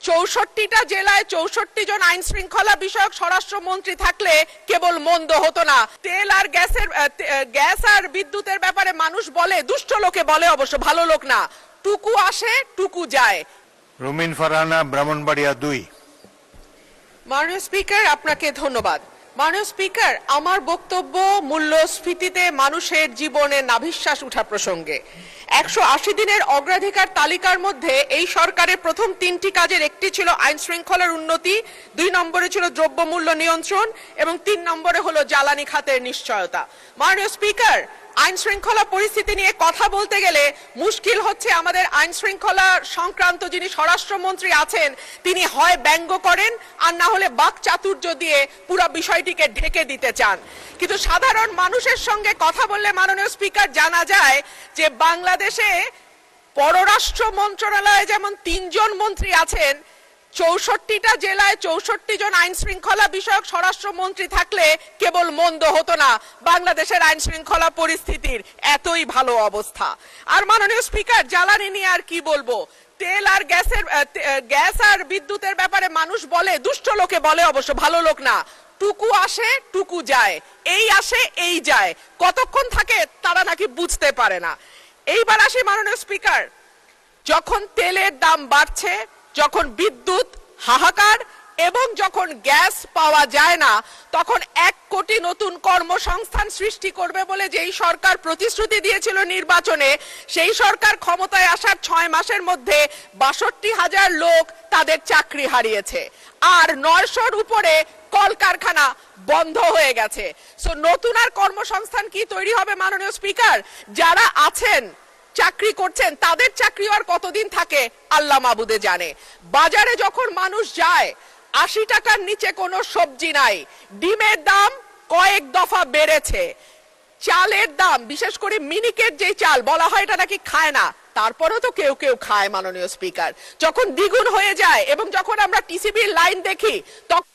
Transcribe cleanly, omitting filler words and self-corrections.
64টা জেলায় 64 জন আইন শৃঙ্খলা বিষয়ক স্বরাষ্ট্রমন্ত্রী থাকলে কেবল মন্দ হতো না। তেল আর গ্যাস আর বিদ্যুতের ব্যাপারে মানুষ বলে, দুষ্ট লোকে বলে, অবশ্য ভালো লোক না, টুকু আসে টুকু যায়। রুমিন ফারহানা, ব্রাহ্মণবাড়িয়া 2। মাননীয় স্পিকার, আপনাকে ধন্যবাদ। মাননীয় স্পিকার, আমার বক্তব্য মূল্যস্ফীতিতে মানুষের জীবনে নাভিশ্বাস উঠা প্রসঙ্গে। 180 দিনের অগ্রাধিকার তালিকার মধ্যে এই সরকারের প্রথম 3টি কাজের একটি ছিল আইন শৃঙ্খলার উন্নতি, 2 নম্বরে ছিল দ্রব্যমূল্য নিয়ন্ত্রণ এবং 3 নম্বরে হলো জ্বালানি খাতের নিশ্চয়তা। মাননীয় স্পিকার, আইন শৃঙ্খলা পরিস্থিতি নিয়ে কথা বলতে গেলে মুশকিল হচ্ছে আমাদের আইন শৃঙ্খলা সংক্রান্ত যিনি স্বরাষ্ট্রমন্ত্রী আছেন তিনি হয় ব্যঙ্গ করেন আর না হলে বাকচাতুর্য দিয়ে পুরো বিষয়টিকে ঢেকে দিতে চান। কিন্তু সাধারণ মানুষের সঙ্গে কথা বললে মাননীয় স্পিকার জানা যায় যে বাংলাদেশে পররাষ্ট্র মন্ত্রণালয়ে যেমন 3 জন মন্ত্রী আছেন, 64টা জেলায় 64 জন আইন শৃঙ্খলা বিষয়ক স্বরাষ্ট্রমন্ত্রী থাকলে কেবল মন্দ হতো না বাংলাদেশের আইন শৃঙ্খলা পরিস্থিতির এতই ভালো অবস্থা। আর মাননীয় স্পিকার, জ্বালানি নিয়ে আর কি বলবো, তেল আর গ্যাস আর বিদ্যুতের ব্যাপারে মানুষ বলে, দুষ্ট লোকে বলে, অবশ্য ভালো লোক না, টুকু আসে টুকু যায়, এই আসে এই যায়, কতক্ষণ থাকে তারা নাকি বুঝতে পারে না। এইবার আসি মাননীয় স্পিকার, যখন তেলের দাম বাড়ছে, যখন বিদ্যুৎ হাহাকার এবং যখন গ্যাস পাওয়া যায় না, তখন 1 কোটি নতুন কর্মসংস্থান সৃষ্টি করবে বলে যেই সরকার প্রতিশ্রুতি দিয়েছিল নির্বাচনে, সেই সরকার ক্ষমতায় আসার 6 মাসের মধ্যে 62,000 লোক তাদের চাকরি হারিয়েছে আর 900-র উপরে কলকারখানা বন্ধ হয়ে গেছে। সো নতুন আর কর্মসংস্থান কি তৈরি হবে মাননীয় স্পিকার? যারা আছেন চাকরি করছেন তাদের চাকরি আর কতদিন থাকে আল্লাহ মাবুদে জানে। বাজারে যখন মানুষ যায় 80 টাকার নিচে কোনো সবজি নাই, ডিমের দাম কয়েক দফা বেড়েছে, চালের দাম, বিশেষ করে মিনিকেট যেই চাল বলা হয় এটা নাকি খায় না, তারপরেও তো কেউ কেউ খায় মাননীয় স্পিকার, যখন দ্বিগুণ হয়ে যায় এবং যখন আমরা টিসিবির লাইন দেখি তখন